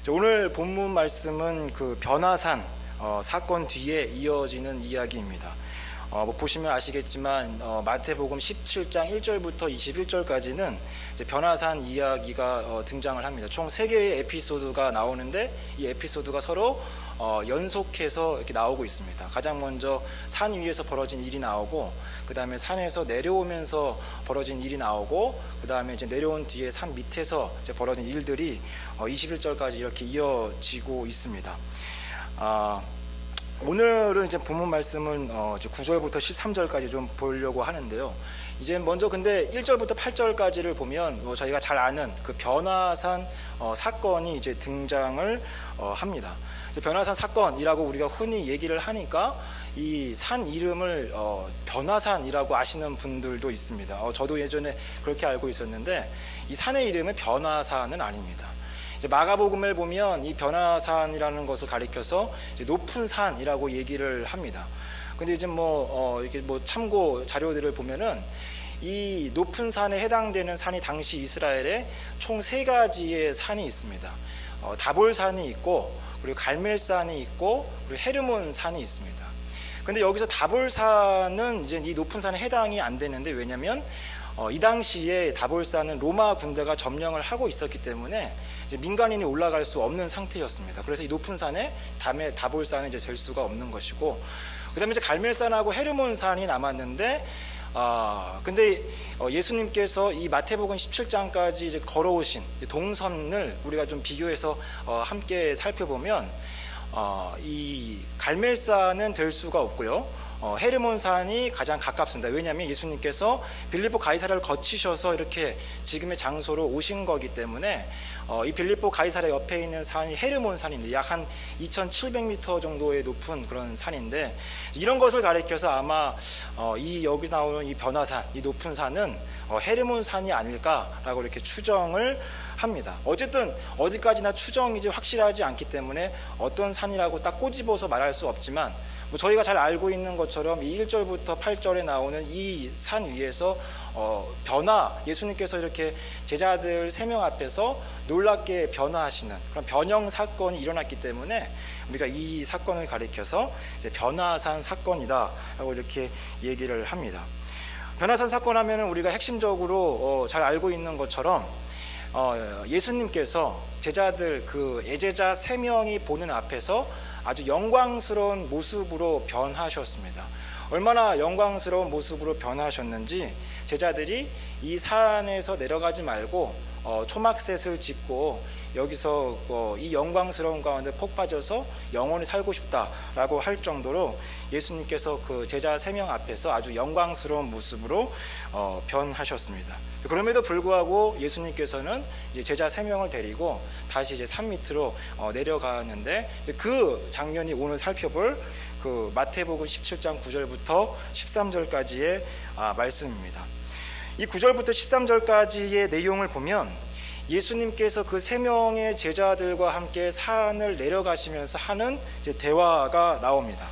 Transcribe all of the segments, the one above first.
오늘 본문 말씀은 그 변화산 사건 뒤에 이어지는 이야기입니다. 보시면 아시겠지만 마태복음 17장 1절부터 21절까지는 변화산 이야기가 등장을 합니다. 총 3개의 에피소드가 나오는데 이 에피소드가 서로 연속해서 이렇게 나오고 있습니다. 가장 먼저 산 위에서 벌어진 일이 나오고, 그 다음에 산에서 내려오면서 벌어진 일이 나오고, 그 다음에 이제 내려온 뒤에 산 밑에서 이제 벌어진 일들이 21절까지 이렇게 이어지고 있습니다. 오늘은 이제 본문 말씀은 9절부터 13절까지 좀 보려고 하는데요. 이제 먼저 근데 1절부터 8절까지를 보면 저희가 잘 아는 그 변화산 사건이 이제 등장을 합니다. 변화산 사건이라고 우리가 흔히 얘기를 하니까 이 산 이름을 변화산이라고 아시는 분들도 있습니다. 저도 예전에 그렇게 알고 있었는데 이 산의 이름은 변화산은 아닙니다. 마가복음을 보면 이 변화산이라는 것을 가리켜서 높은 산이라고 얘기를 합니다. 근데 이제 이렇게 참고 자료들을 보면은 이 높은 산에 해당되는 산이 당시 이스라엘에 총 3가지의 산이 있습니다. 다볼산이 있고, 그리고 갈멜산이 있고, 그리고 헤르몬 산이 있습니다. 근데 여기서 다볼산은 이제 이 높은 산에 해당이 안 되는데, 왜냐면 이 당시에 다볼산은 로마 군대가 점령을 하고 있었기 때문에 이제 민간인이 올라갈 수 없는 상태였습니다. 그래서 이 높은 산에 다볼산은 이제 될 수가 없는 것이고, 그다음에 이제 갈멜산하고 헤르몬산이 남았는데, 근데 예수님께서 이 마태복음 17장까지 이제 걸어오신 동선을 우리가 좀 비교해서 함께 살펴보면 이 갈멜산은 될 수가 없고요. 헤르몬산이 가장 가깝습니다. 왜냐하면 예수님께서 빌립보 가이사랴를 거치셔서 이렇게 지금의 장소로 오신 거기 때문에 이 빌립보 가이사랴 옆에 있는 산이 헤르몬산인데 약 한 2,700m 정도의 높은 그런 산인데, 이런 것을 가리켜서 아마 이 여기 나오는 이 변화산, 이 높은 산은 헤르몬산이 아닐까라고 이렇게 추정을 합니다. 어쨌든 어디까지나 추정이지 확실하지 않기 때문에 어떤 산이라고 딱 꼬집어서 말할 수 없지만, 저희가 잘 알고 있는 것처럼 이 1절부터 8절에 나오는 이 산 위에서 예수님께서 이렇게 제자들 3명 앞에서 놀랍게 변화하시는 그런 변형 사건이 일어났기 때문에 우리가 이 사건을 가리켜서 이제 변화산 사건이다 라고 이렇게 얘기를 합니다. 변화산 사건 하면은 우리가 핵심적으로 잘 알고 있는 것처럼 예수님께서 제자들 그 예제자 3명이 보는 앞에서 아주 영광스러운 모습으로 변하셨습니다. 얼마나 영광스러운 모습으로 변하셨는지 제자들이 이 산에서 내려가지 말고 초막셋을 짓고 여기서 이 영광스러운 가운데 폭 빠져서 영원히 살고 싶다라고 할 정도로 예수님께서 그 제자 3명 앞에서 아주 영광스러운 모습으로 변하셨습니다. 그럼에도 불구하고 예수님께서는 이제 제자 3명을 데리고 다시 이제 산 밑으로 내려가는데, 그 장면이 오늘 살펴볼 그 마태복음 17장 9절부터 13절까지의 말씀입니다. 이 9절부터 13절까지의 내용을 보면 예수님께서 그 3명의 제자들과 함께 산을 내려가시면서 하는 이제 대화가 나옵니다.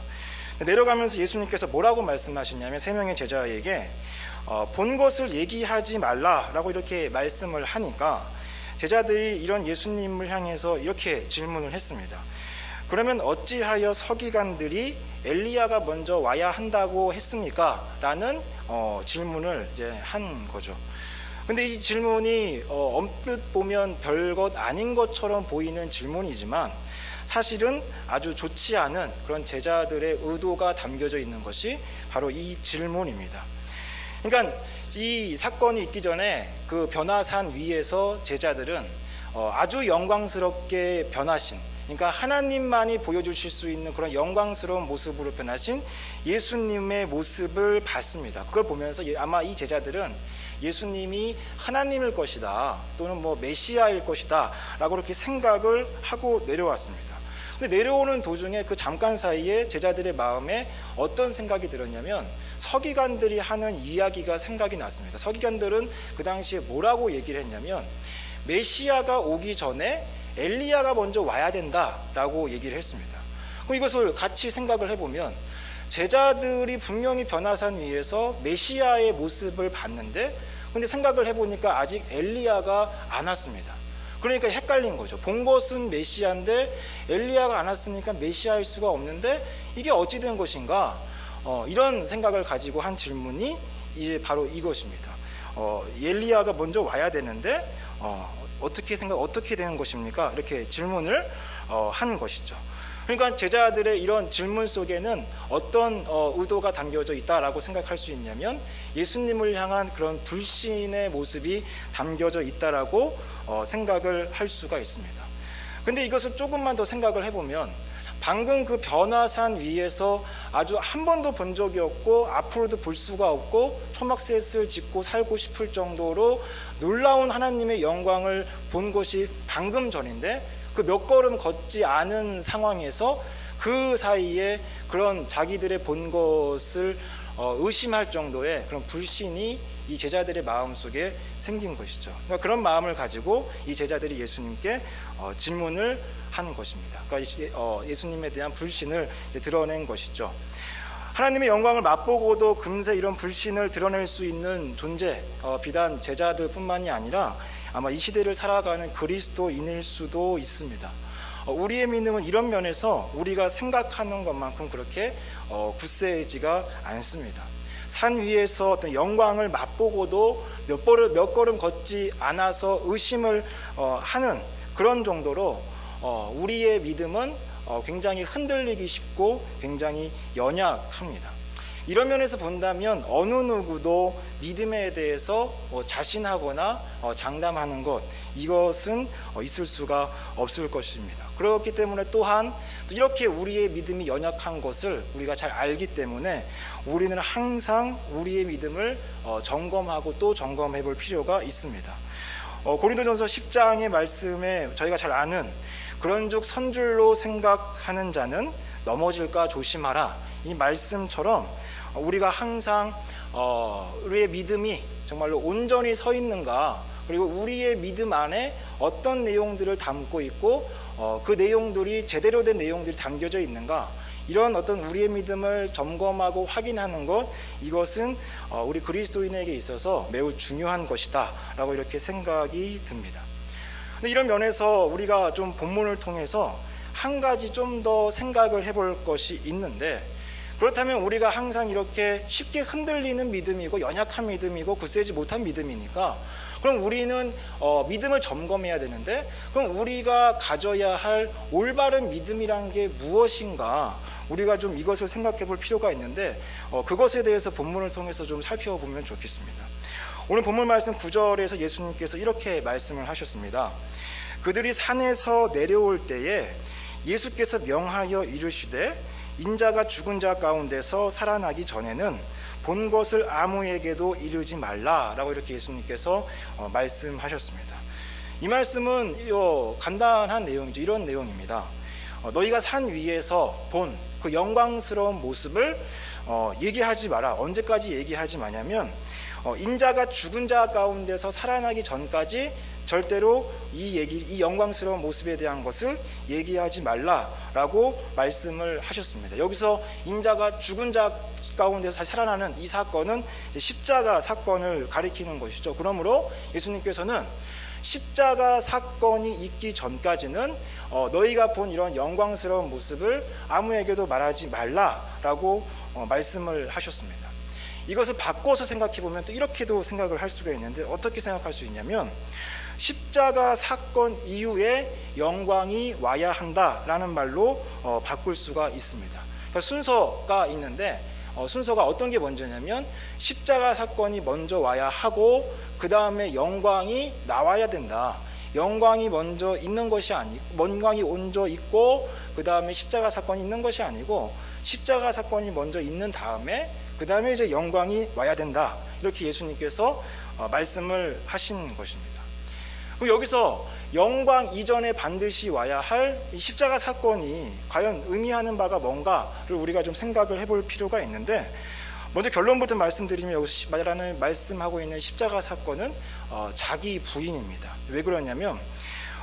내려가면서 예수님께서 뭐라고 말씀하셨냐면 3명의 제자에게 본 것을 얘기하지 말라라고 이렇게 말씀을 하니까 제자들이 이런 예수님을 향해서 이렇게 질문을 했습니다. 그러면 어찌하여 서기관들이 엘리야가 먼저 와야 한다고 했습니까? 라는 질문을 이제 한 거죠. 근데 이 질문이 언뜻 보면 별것 아닌 것처럼 보이는 질문이지만 사실은 아주 좋지 않은 그런 제자들의 의도가 담겨져 있는 것이 바로 이 질문입니다. 그러니까 이 사건이 있기 전에 그 변화산 위에서 제자들은 아주 영광스럽게 변하신, 그러니까 하나님만이 보여주실 수 있는 그런 영광스러운 모습으로 변하신 예수님의 모습을 봤습니다. 그걸 보면서 아마 이 제자들은 예수님이 하나님일 것이다, 또는 메시아일 것이다 라고 이렇게 생각을 하고 내려왔습니다. 근데 내려오는 도중에 그 잠깐 사이에 제자들의 마음에 어떤 생각이 들었냐면 서기관들이 하는 이야기가 생각이 났습니다. 서기관들은 그 당시에 뭐라고 얘기를 했냐면 메시아가 오기 전에 엘리야가 먼저 와야 된다라고 얘기를 했습니다. 그럼 이것을 같이 생각을 해보면 제자들이 분명히 변화산 위에서 메시아의 모습을 봤는데, 근데 생각을 해보니까 아직 엘리야가 안 왔습니다. 그러니까 헷갈린 거죠. 본 것은 메시아인데 엘리야가 안 왔으니까 메시아일 수가 없는데 이게 어찌 된 것인가? 이런 생각을 가지고 한 질문이 이제 바로 이것입니다. 엘리야가 먼저 와야 되는데 어떻게 되는 것입니까? 이렇게 질문을 한 것이죠. 그러니까 제자들의 이런 질문 속에는 어떤 의도가 담겨져 있다라고 생각할 수 있냐면 예수님을 향한 그런 불신의 모습이 담겨져 있다라고 생각을 할 수가 있습니다. 근데 이것을 조금만 더 생각을 해보면 방금 그 변화산 위에서 아주 한 번도 본 적이 없고 앞으로도 볼 수가 없고 초막셋을 짓고 살고 싶을 정도로 놀라운 하나님의 영광을 본 것이 방금 전인데 그 몇 걸음 걷지 않은 상황에서 그 사이에 그런 자기들의 본 것을 의심할 정도의 그런 불신이 이 제자들의 마음속에 생긴 것이죠. 그러니까 그런 마음을 가지고 이 제자들이 예수님께 질문을 한 것입니다. 그러니까 예수님에 대한 불신을 드러낸 것이죠. 하나님의 영광을 맛보고도 금세 이런 불신을 드러낼 수 있는 존재, 비단 제자들뿐만이 아니라 아마 이 시대를 살아가는 그리스도인일 수도 있습니다. 우리의 믿음은 이런 면에서 우리가 생각하는 것만큼 그렇게 굳세지가 않습니다. 산 위에서 어떤 영광을 맛보고도 몇 걸음 걷지 않아서 의심을 하는 그런 정도로 우리의 믿음은 굉장히 흔들리기 쉽고 굉장히 연약합니다. 이런 면에서 본다면 어느 누구도 믿음에 대해서 자신하거나 장담하는 것, 이것은 있을 수가 없을 것입니다. 그렇기 때문에 또한 이렇게 우리의 믿음이 연약한 것을 우리가 잘 알기 때문에 우리는 항상 우리의 믿음을 점검하고 또 점검해 볼 필요가 있습니다. 고린도전서 10장의 말씀에 저희가 잘 아는 그런즉 선줄로 생각하는 자는 넘어질까 조심하라, 이 말씀처럼 우리가 항상 우리의 믿음이 정말로 온전히 서 있는가, 그리고 우리의 믿음 안에 어떤 내용들을 담고 있고 그 내용들이 제대로 된 내용들이 담겨져 있는가, 이런 어떤 우리의 믿음을 점검하고 확인하는 것, 이것은 우리 그리스도인에게 있어서 매우 중요한 것이다 라고 이렇게 생각이 듭니다. 근데 이런 면에서 우리가 좀 본문을 통해서 한 가지 좀 더 생각을 해볼 것이 있는데, 그렇다면 우리가 항상 이렇게 쉽게 흔들리는 믿음이고 연약한 믿음이고 굳세지 못한 믿음이니까 그럼 우리는 믿음을 점검해야 되는데, 그럼 우리가 가져야 할 올바른 믿음이란 게 무엇인가, 우리가 좀 이것을 생각해 볼 필요가 있는데 그것에 대해서 본문을 통해서 좀 살펴보면 좋겠습니다. 오늘 본문 말씀 9절에서 예수님께서 이렇게 말씀을 하셨습니다. 그들이 산에서 내려올 때에 예수께서 명하여 이르시되 인자가 죽은 자 가운데서 살아나기 전에는 본 것을 아무에게도 이르지 말라라고 이렇게 예수님께서 말씀하셨습니다. 이 말씀은 간단한 내용이죠. 이런 내용입니다. 너희가 산 위에서 본 그 영광스러운 모습을 얘기하지 마라. 언제까지 얘기하지 마냐면 인자가 죽은 자 가운데서 살아나기 전까지 절대로 이 영광스러운 모습에 대한 것을 얘기하지 말라라고 말씀을 하셨습니다. 여기서 인자가 죽은 자 가운데서 살아나는 이 사건은 십자가 사건을 가리키는 것이죠. 그러므로 예수님께서는 십자가 사건이 있기 전까지는 너희가 본 이런 영광스러운 모습을 아무에게도 말하지 말라라고 말씀을 하셨습니다. 이것을 바꿔서 생각해 보면 또 이렇게도 생각을 할 수가 있는데, 어떻게 생각할 수 있냐면 십자가 사건 이후에 영광이 와야 한다라는 말로 바꿀 수가 있습니다. 그러니까 순서가 있는데 순서가 어떤 게 먼저냐면 십자가 사건이 먼저 와야 하고 그 다음에 영광이 나와야 된다. 영광이 먼저 있는 것이 아니고, 영광이 먼저 있고 그 다음에 십자가 사건이 있는 것이 아니고, 십자가 사건이 먼저 있는 다음에 그 다음에 이제 영광이 와야 된다. 이렇게 예수님께서 말씀을 하신 것입니다. 그럼 여기서 영광 이전에 반드시 와야 할 이 십자가 사건이 과연 의미하는 바가 뭔가를 우리가 좀 생각을 해볼 필요가 있는데, 먼저 결론부터 말씀드리면 여기서 말씀하고 있는 십자가 사건은 자기 부인입니다. 왜 그러냐면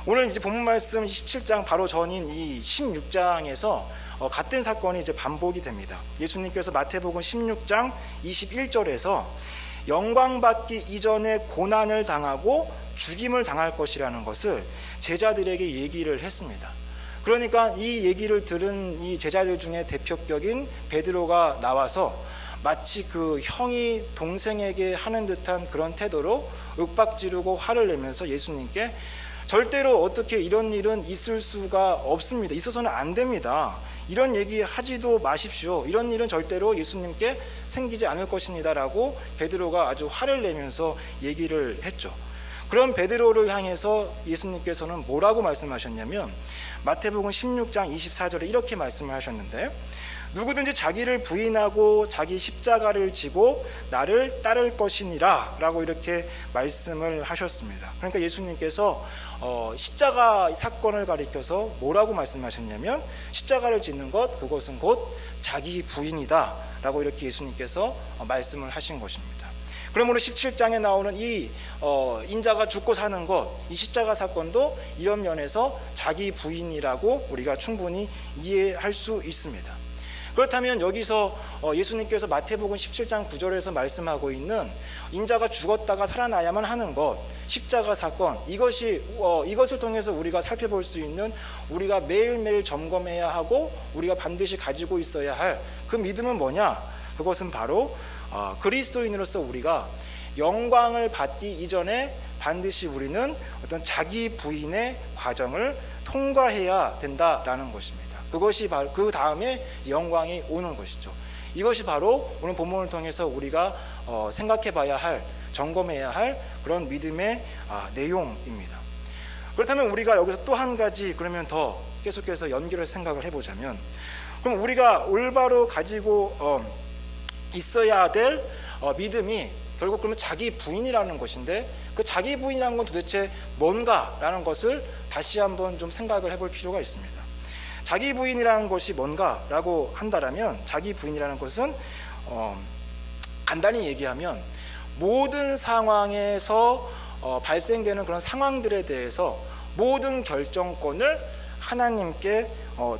오늘 이제 본문 말씀 17장 바로 전인 이 16장에서 같은 사건이 이제 반복이 됩니다. 예수님께서 마태복음 16장 21절에서 영광받기 이전에 고난을 당하고 죽임을 당할 것이라는 것을 제자들에게 얘기를 했습니다. 그러니까 이 얘기를 들은 이 제자들 중에 대표격인 베드로가 나와서 마치 그 형이 동생에게 하는 듯한 그런 태도로 윽박지르고 화를 내면서 예수님께 절대로 어떻게 이런 일은 있을 수가 없습니다. 있어서는 안 됩니다. 이런 얘기 하지도 마십시오. 이런 일은 절대로 예수님께 생기지 않을 것입니다 라고 베드로가 아주 화를 내면서 얘기를 했죠. 그런 베드로를 향해서 예수님께서는 뭐라고 말씀하셨냐면 마태복음 16장 24절에 이렇게 말씀을 하셨는데, 누구든지 자기를 부인하고 자기 십자가를 지고 나를 따를 것이니라 라고 이렇게 말씀을 하셨습니다. 그러니까 예수님께서 십자가 사건을 가리켜서 뭐라고 말씀하셨냐면 십자가를 짓는 것, 그것은 곧 자기 부인이다 라고 이렇게 예수님께서 말씀을 하신 것입니다. 그러므로 17장에 나오는 이 인자가 죽고 사는 것, 이 십자가 사건도 이런 면에서 자기 부인이라고 우리가 충분히 이해할 수 있습니다. 그렇다면 여기서 예수님께서 마태복음 17장 9절에서 말씀하고 있는 인자가 죽었다가 살아나야만 하는 것, 십자가 사건, 이것을 통해서 우리가 살펴볼 수 있는, 우리가 매일매일 점검해야 하고 우리가 반드시 가지고 있어야 할 그 믿음은 뭐냐? 그것은 바로 그리스도인으로서 우리가 영광을 받기 이전에 반드시 우리는 어떤 자기 부인의 과정을 통과해야 된다라는 것입니다. 그것이 바로 그 다음에 영광이 오는 것이죠. 이것이 바로 오늘 본문을 통해서 우리가 생각해 봐야 할, 점검해야 할 그런 믿음의 내용입니다. 그렇다면 우리가 여기서 또 한 가지 그러면 더 계속해서 연결해서 생각을 해보자면, 그럼 우리가 올바로 가지고 있어야 될 믿음이 결국 그러면 자기 부인이라는 것인데, 그 자기 부인이라는 건 도대체 뭔가라는 것을 다시 한번 좀 생각을 해볼 필요가 있습니다. 자기 부인이라는 것이 뭔가라고 한다면, 자기 부인이라는 것은 간단히 얘기하면 모든 상황에서 발생되는 그런 상황들에 대해서 모든 결정권을 하나님께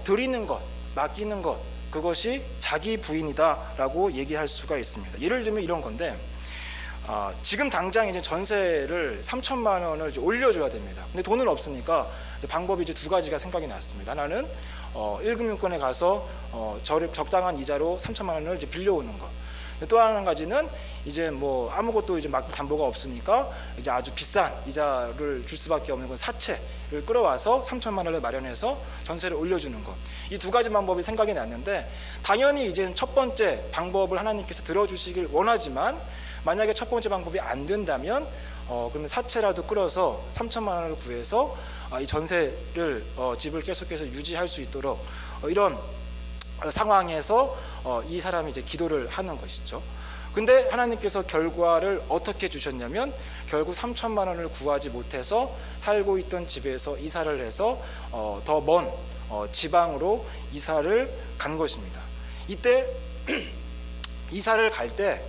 드리는 것, 맡기는 것, 그것이 자기 부인이다라고 얘기할 수가 있습니다. 예를 들면 이런 건데, 지금 당장 이제 전세를 3천만 원을 이제 올려줘야 됩니다. 근데 돈은 없으니까 이제 방법이 이제 두 가지가 생각이 났습니다. 하나는 1금융권에 가서 적당한 이자로 3천만 원을 이제 빌려오는 것. 또 한 가지는 이제 뭐 아무것도 이제 막 담보가 없으니까 이제 아주 비싼 이자를 줄 수밖에 없는 건 사채를 끌어와서 3천만 원을 마련해서 전세를 올려주는 것. 이 두 가지 방법이 생각이 났는데, 당연히 이제 첫 번째 방법을 하나님께서 들어주시길 원하지만, 만약에 첫 번째 방법이 안 된다면 그러면 사채라도 끌어서 3천만 원을 구해서 이 전세를 집을 계속해서 유지할 수 있도록 이런 상황에서 이 사람이 이제 기도를 하는 것이죠. 근데 하나님께서 결과를 어떻게 주셨냐면, 결국 3천만 원을 구하지 못해서 살고 있던 집에서 이사를 해서 더 먼 지방으로 이사를 간 것입니다. 이때 이사를 갈 때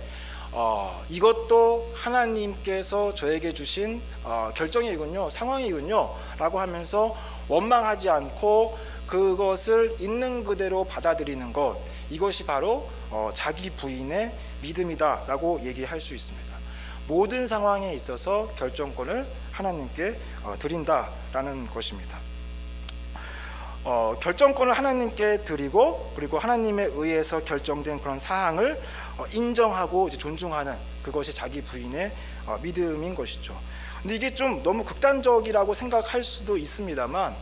이것도 하나님께서 저에게 주신 결정이군요, 상황이군요 라고 하면서 원망하지 않고 그것을 있는 그대로 받아들이는 것, 이것이 바로 자기 부인의 믿음이다 라고 얘기할 수 있습니다. 모든 상황에 있어서 결정권을 하나님께 드린다라는 것입니다. 결정권을 하나님께 드리고, 그리고 하나님에 의해서 결정된 그런 사항을 인정하고 이제 존중하는, 그것이 자기 부인의 믿음인 것이죠. 근데 이게 좀 너무 극단적이라고 생각할 수도 있습니다만,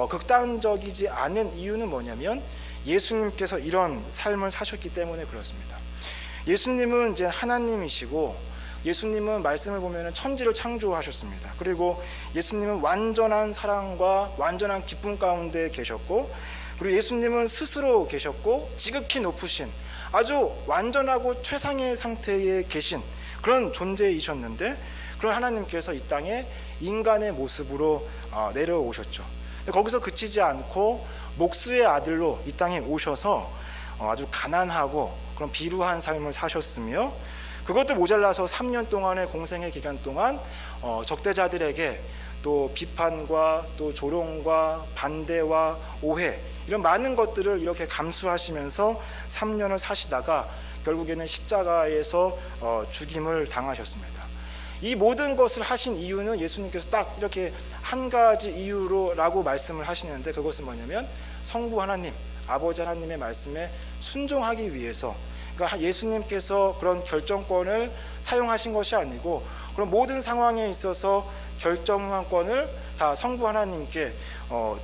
극단적이지 않은 이유는 뭐냐면 예수님께서 이런 삶을 사셨기 때문에 그렇습니다. 예수님은 이제 하나님이시고, 예수님은 말씀을 보면 천지를 창조하셨습니다. 그리고 예수님은 완전한 사랑과 완전한 기쁨 가운데 계셨고, 그리고 예수님은 스스로 계셨고 지극히 높으신 아주 완전하고 최상의 상태에 계신 그런 존재이셨는데, 그런 하나님께서 이 땅에 인간의 모습으로 내려오셨죠. 거기서 그치지 않고 목수의 아들로 이 땅에 오셔서 아주 가난하고 그런 비루한 삶을 사셨으며, 그것도 모자라서 3년 동안의 공생의 기간 동안 적대자들에게 또 비판과 또 조롱과 반대와 오해, 이런 많은 것들을 이렇게 감수하시면서 3년을 사시다가 결국에는 십자가에서 죽임을 당하셨습니다. 이 모든 것을 하신 이유는 예수님께서 딱 이렇게 한 가지 이유로라고 말씀을 하시는데, 그것은 뭐냐면 성부 하나님, 아버지 하나님의 말씀에 순종하기 위해서, 그러니까 예수님께서 그런 결정권을 사용하신 것이 아니고 그런 모든 상황에 있어서 결정권을 다 성부 하나님께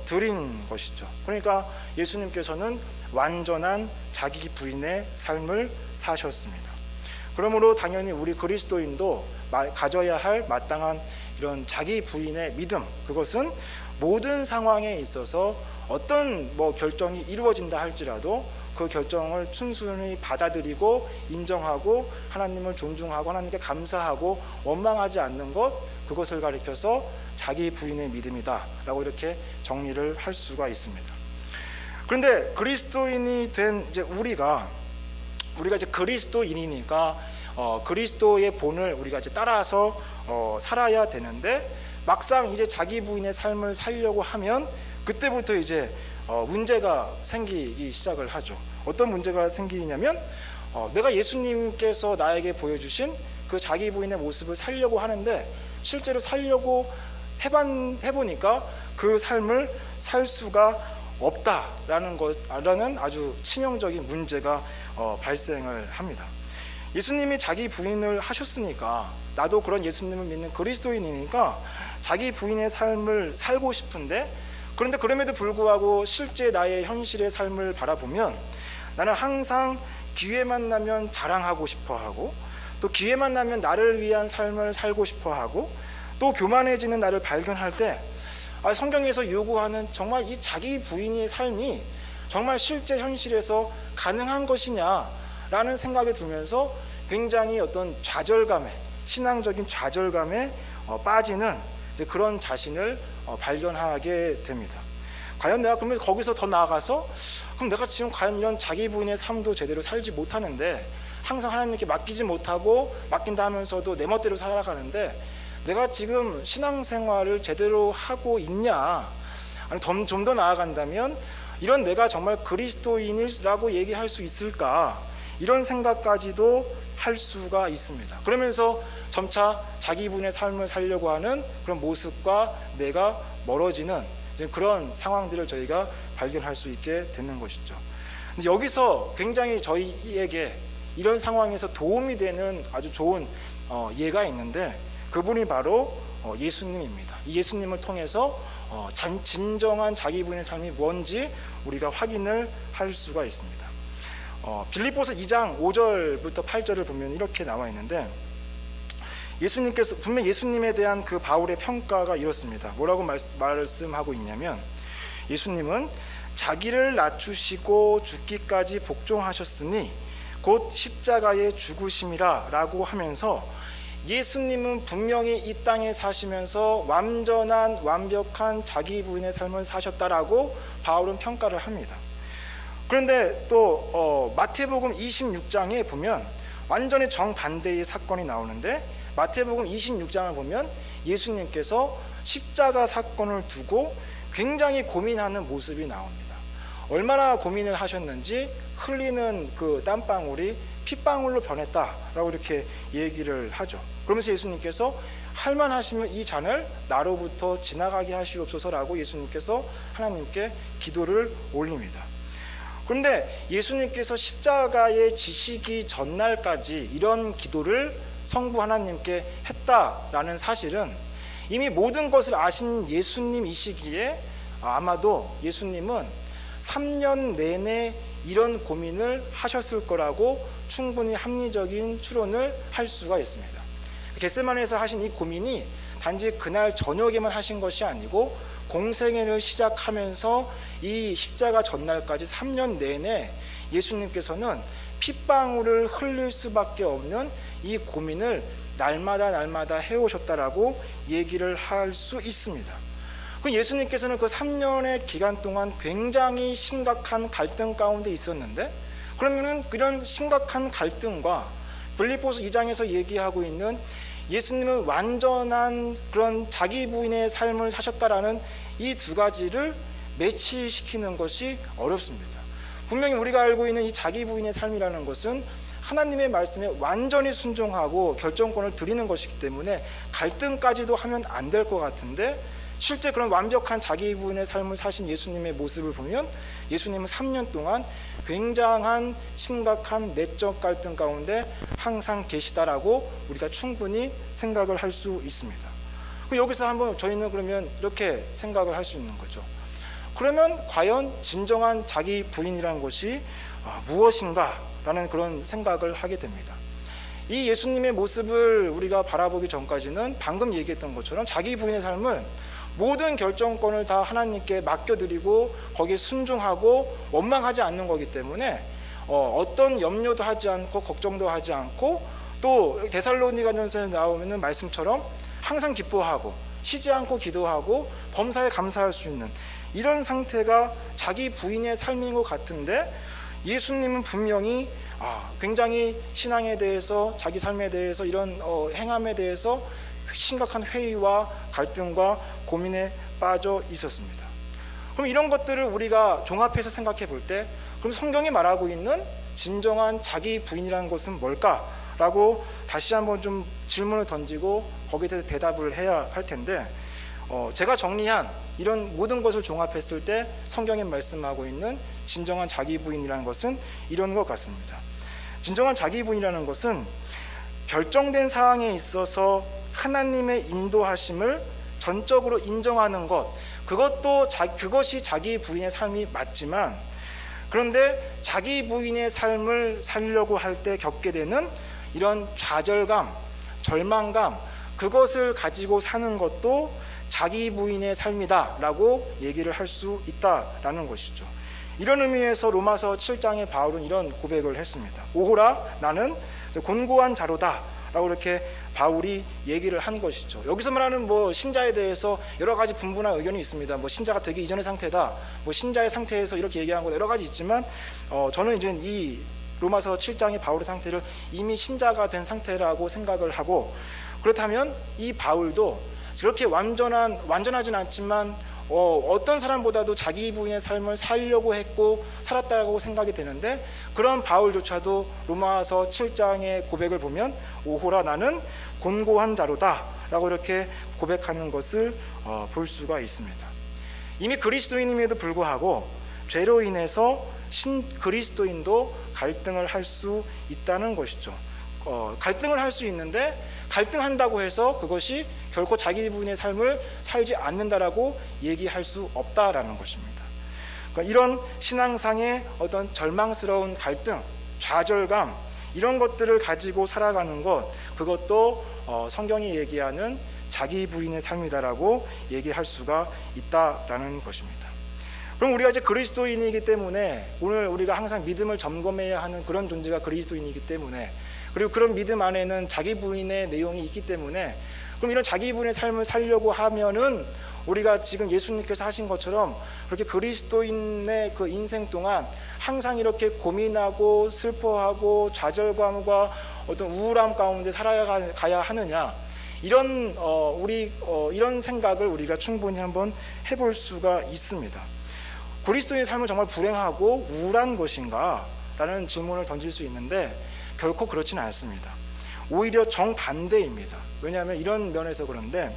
드린 것이죠. 그러니까 예수님께서는 완전한 자기 부인의 삶을 사셨습니다. 그러므로 당연히 우리 그리스도인도 가져야 할 마땅한 이런 자기 부인의 믿음, 그것은 모든 상황에 있어서 어떤 결정이 이루어진다 할지라도 그 결정을 순순히 받아들이고 인정하고 하나님을 존중하고 하나님께 감사하고 원망하지 않는 것, 그것을 가리켜서 자기 부인의 믿음이다 라고 이렇게 정리를 할 수가 있습니다. 그런데 그리스도인이 된 이제 우리가 이제 그리스도인이니까 그리스도의 본을 우리가 이제 따라서 살아야 되는데, 막상 이제 자기 부인의 삶을 살려고 하면 그때부터 이제 문제가 생기기 시작을 하죠. 어떤 문제가 생기냐면 내가 예수님께서 나에게 보여주신 그 자기 부인의 모습을 살려고 하는데 실제로 살려고 해보니까 그 삶을 살 수가 없다라는 아주 치명적인 문제가 발생을 합니다. 예수님이 자기 부인을 하셨으니까 나도 그런 예수님을 믿는 그리스도인이니까 자기 부인의 삶을 살고 싶은데, 그런데 그럼에도 불구하고 실제 나의 현실의 삶을 바라보면 나는 항상 기회만 나면 자랑하고 싶어하고, 또 기회만 나면 나를 위한 삶을 살고 싶어하고, 또 교만해지는 나를 발견할 때 성경에서 요구하는 정말 이 자기 부인의 삶이 정말 실제 현실에서 가능한 것이냐라는 생각이 들면서 굉장히 어떤 좌절감에, 신앙적인 좌절감에 빠지는 그런 자신을 발견하게 됩니다. 과연 내가 그러면 거기서 더 나아가서 그럼 내가 지금 과연 이런 자기 부인의 삶도 제대로 살지 못하는데, 항상 하나님께 맡기지 못하고 맡긴다 하면서도 내 멋대로 살아가는데 내가 지금 신앙생활을 제대로 하고 있냐, 아니 좀 더 나아간다면 이런 내가 정말 그리스도인이라고 얘기할 수 있을까, 이런 생각까지도 할 수가 있습니다. 그러면서 점차 자기 부인의 삶을 살려고 하는 그런 모습과 내가 멀어지는 그런 상황들을 저희가 발견할 수 있게 되는 것이죠. 여기서 굉장히 저희에게 이런 상황에서 도움이 되는 아주 좋은 예가 있는데, 그분이 바로 예수님입니다. 이 예수님을 통해서 진정한 자기 부인의 삶이 뭔지 우리가 확인을 할 수가 있습니다. 빌립보서 2장 5절부터 8절을 보면 이렇게 나와 있는데, 예수님께서 분명 예수님에 대한 그 바울의 평가가 이렇습니다. 뭐라고 말씀하고 있냐면, 예수님은 자기를 낮추시고 죽기까지 복종하셨으니 곧 십자가에 죽으심이라 라고 하면서, 예수님은 분명히 이 땅에 사시면서 완벽한 자기 부인의 삶을 사셨다라고 바울은 평가를 합니다. 그런데 또 마태복음 26장에 보면 완전히 정반대의 사건이 나오는데, 마태복음 26장을 보면 예수님께서 십자가 사건을 두고 굉장히 고민하는 모습이 나옵니다. 얼마나 고민을 하셨는지 흘리는 그 땀방울이 핏방울로 변했다라고 이렇게 얘기를 하죠. 그러면서 예수님께서 할만하시면 이 잔을 나로부터 지나가게 하시옵소서라고 예수님께서 하나님께 기도를 올립니다. 그런데 예수님께서 십자가에 지시기 전날까지 이런 기도를 성부 하나님께 했다라는 사실은 이미 모든 것을 아신 예수님이시기에 아마도 예수님은 3년 내내 이런 고민을 하셨을 거라고 충분히 합리적인 추론을 할 수가 있습니다. 겟세마네에서 하신 이 고민이 단지 그날 저녁에만 하신 것이 아니고 공생애를 시작하면서 이 십자가 전날까지 3년 내내 예수님께서는 핏방울을 흘릴 수밖에 없는 이 고민을 날마다 해오셨다라고 얘기를 할 수 있습니다. 그 예수님께서는 그 3년의 기간 동안 굉장히 심각한 갈등 가운데 있었는데, 그러면은 그런 심각한 갈등과 빌립보서 2장에서 얘기하고 있는 예수님은 완전한 그런 자기 부인의 삶을 사셨다라는 이 두 가지를 매치시키는 것이 어렵습니다. 분명히 우리가 알고 있는 이 자기 부인의 삶이라는 것은 하나님의 말씀에 완전히 순종하고 결정권을 드리는 것이기 때문에 갈등까지도 하면 안 될 것 같은데, 실제 그런 완벽한 자기 부인의 삶을 사신 예수님의 모습을 보면 예수님은 3년 동안 굉장한 심각한 내적 갈등 가운데 항상 계시다라고 우리가 충분히 생각을 할 수 있습니다. 여기서 한번 저희는 그러면 이렇게 생각을 할 수 있는 거죠. 그러면 과연 진정한 자기 부인이라는 것이 무엇인가 라는 그런 생각을 하게 됩니다. 이 예수님의 모습을 우리가 바라보기 전까지는 방금 얘기했던 것처럼 자기 부인의 삶을 모든 결정권을 다 하나님께 맡겨드리고 거기에 순종하고 원망하지 않는 거기 때문에 어떤 염려도 하지 않고 걱정도 하지 않고, 또 데살로니가전서에 나오는 말씀처럼 항상 기뻐하고 쉬지 않고 기도하고 범사에 감사할 수 있는 이런 상태가 자기 부인의 삶인 것 같은데, 예수님은 분명히 굉장히 신앙에 대해서, 자기 삶에 대해서, 이런 행함에 대해서 심각한 회의와 갈등과 고민에 빠져 있었습니다. 그럼 이런 것들을 우리가 종합해서 생각해 볼 때, 그럼 성경이 말하고 있는 진정한 자기 부인이라는 것은 뭘까라고 다시 한번 좀 질문을 던지고 거기에 대해서 대답을 해야 할 텐데, 제가 정리한 이런 모든 것을 종합했을 때 성경에 말씀하고 있는 진정한 자기 부인이라는 것은 이런 것 같습니다. 진정한 자기 부인이라는 것은 결정된 사항에 있어서 하나님의 인도하심을 전적으로 인정하는 것, 그것이 자기 부인의 삶이 맞지만, 그런데 자기 부인의 삶을 살려고 할 때 겪게 되는 이런 좌절감, 절망감, 그것을 가지고 사는 것도 자기 부인의 삶이다라고 얘기를 할 수 있다라는 것이죠. 이런 의미에서 로마서 7장에 바울은 이런 고백을 했습니다. 오호라, 나는 곤고한 자로다 라고 이렇게 바울이 얘기를 한 것이죠. 여기서 말하는 신자에 대해서 여러 가지 분분한 의견이 있습니다. 신자가 되기 이전의 상태다, 신자의 상태에서 이렇게 얘기한 거 여러 가지 있지만, 저는 이제 이 로마서 7장의 바울의 상태를 이미 신자가 된 상태라고 생각을 하고, 그렇다면 이 바울도 그렇게 완전하진 않지만 어떤 사람보다도 자기 부인의 삶을 살려고 했고 살았다고 생각이 되는데, 그런 바울조차도 로마서 7장의 고백을 보면 오호라, 나는 곤고한 자로다 라고 이렇게 고백하는 것을 볼 수가 있습니다. 이미 그리스도인임에도 불구하고 죄로 인해서 그리스도인도 갈등을 할 수 있다는 것이죠. 갈등을 할 수 있는데, 갈등한다고 해서 그것이 결코 자기 부인의 삶을 살지 않는다라고 얘기할 수 없다라는 것입니다. 그러니까 이런 신앙상의 어떤 절망스러운 갈등, 좌절감, 이런 것들을 가지고 살아가는 것, 그것도 성경이 얘기하는 자기 부인의 삶이다라고 얘기할 수가 있다라는 것입니다. 그럼 우리가 이제 그리스도인이기 때문에, 오늘 우리가 항상 믿음을 점검해야 하는 그런 존재가 그리스도인이기 때문에, 그리고 그런 믿음 안에는 자기 부인의 내용이 있기 때문에, 그럼 이런 자기 부인의 삶을 살려고 하면은 우리가 지금 예수님께서 하신 것처럼 그렇게 그리스도인의 그 인생 동안 항상 이렇게 고민하고 슬퍼하고 좌절감과 어떤 우울함 가운데 살아가야 하느냐, 이런 이런 생각을 우리가 충분히 한번 해볼 수가 있습니다. 그리스도인의 삶은 정말 불행하고 우울한 것인가? 라는 질문을 던질 수 있는데, 결코 그렇지는 않습니다. 오히려 정반대입니다. 왜냐하면 이런 면에서 그런데,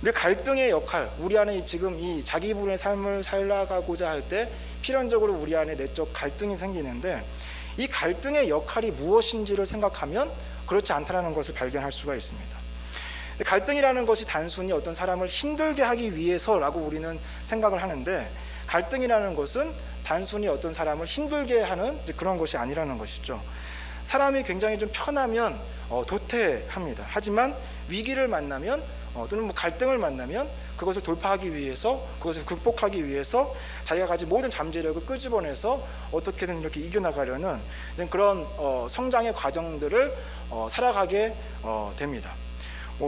우리 갈등의 역할, 우리 안에 지금 이 자기 부인의 삶을 살아가고자 할 때 필연적으로 우리 안에 내적 갈등이 생기는데, 이 갈등의 역할이 무엇인지를 생각하면 그렇지 않다는 것을 발견할 수가 있습니다. 갈등이라는 것이 단순히 어떤 사람을 힘들게 하기 위해서라고 우리는 생각을 하는데, 갈등이라는 것은 단순히 어떤 사람을 힘들게 하는 그런 것이 아니라는 것이죠. 사람이 굉장히 좀 편하면 도태합니다. 하지만 위기를 만나면 또는 갈등을 만나면 그것을 돌파하기 위해서, 그것을 극복하기 위해서 자기가 가진 모든 잠재력을 끄집어내서 어떻게든 이렇게 이겨나가려는 그런 성장의 과정들을 살아가게 됩니다.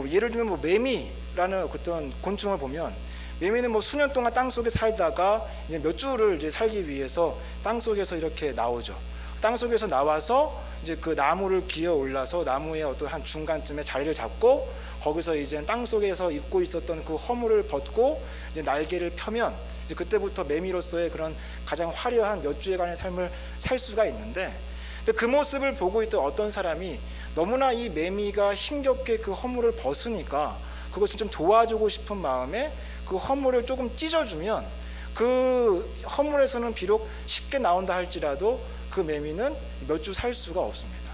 예를 들면 매미라는 어떤 곤충을 보면, 매미는 수년 동안 땅 속에 살다가 이제 몇 주를 이제 살기 위해서 땅 속에서 이렇게 나오죠. 땅 속에서 나와서 이제 그 나무를 기어 올라서 나무의 어떤 한 중간쯤에 자리를 잡고, 거기서 이제 땅 속에서 입고 있었던 그 허물을 벗고 이제 날개를 펴면 이제 그때부터 매미로서의 그런 가장 화려한 몇 주간의 삶을 살 수가 있는데, 근데 그 모습을 보고 있던 어떤 사람이 너무나 이 매미가 힘겹게 그 허물을 벗으니까 그것을 좀 도와주고 싶은 마음에 그 허물을 조금 찢어주면 그 허물에서는 비록 쉽게 나온다 할지라도 그 매미는 몇 주 살 수가 없습니다.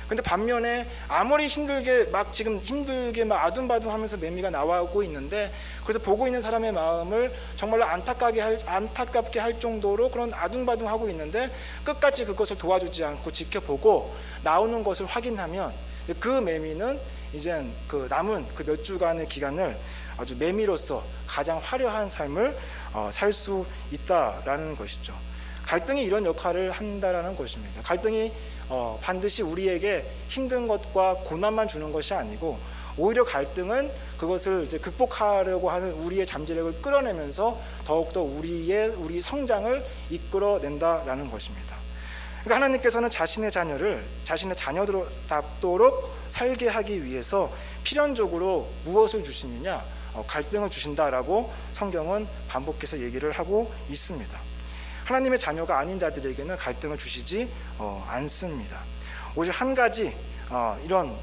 근데 반면에 아무리 힘들게 막 아둥바둥하면서 매미가 나오고 있는데, 그래서 보고 있는 사람의 마음을 정말로 안타깝게 할 정도로 그런 아둥바둥하고 있는데 끝까지 그것을 도와주지 않고 지켜보고 나오는 것을 확인하면 그 매미는 이젠 그 남은 그 몇 주간의 기간을 아주 매미로서 가장 화려한 삶을 살 수 있다라는 것이죠. 갈등이 이런 역할을 한다라는 것입니다. 갈등이 반드시 우리에게 힘든 것과 고난만 주는 것이 아니고, 오히려 갈등은 그것을 이제 극복하려고 하는 우리의 잠재력을 끌어내면서 더욱더 우리 성장을 이끌어낸다라는 것입니다. 그러니까 하나님께서는 자신의 자녀를 자신의 자녀답도록 살게 하기 위해서 필연적으로 무엇을 주시느냐? 갈등을 주신다라고 성경은 반복해서 얘기를 하고 있습니다. 하나님의 자녀가 아닌 자들에게는 갈등을 주시지 않습니다. 오직 한 가지 이런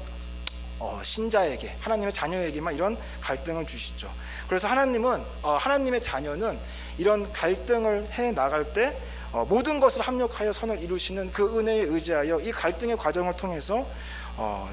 신자에게, 하나님의 자녀에게만 이런 갈등을 주시죠. 그래서 하나님은 하나님의 자녀는 이런 갈등을 해 나갈 때 모든 것을 합력하여 선을 이루시는 그 은혜에 의지하여 이 갈등의 과정을 통해서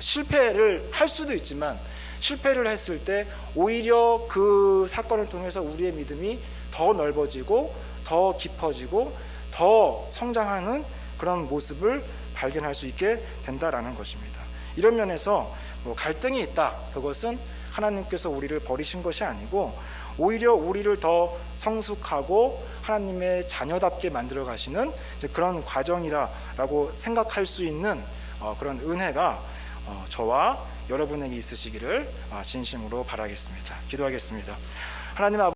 실패를 할 수도 있지만, 실패를 했을 때 오히려 그 사건을 통해서 우리의 믿음이 더 넓어지고 더 깊어지고 더 성장하는 그런 모습을 발견할 수 있게 된다라는 것입니다. 이런 면에서 갈등이 있다, 그것은 하나님께서 우리를 버리신 것이 아니고 오히려 우리를 더 성숙하고 하나님의 자녀답게 만들어 가시는 그런 과정이라고 생각할 수 있는 그런 은혜가 저와 여러분에게 있으시기를 진심으로 바라겠습니다. 기도하겠습니다. 하나님 아버지,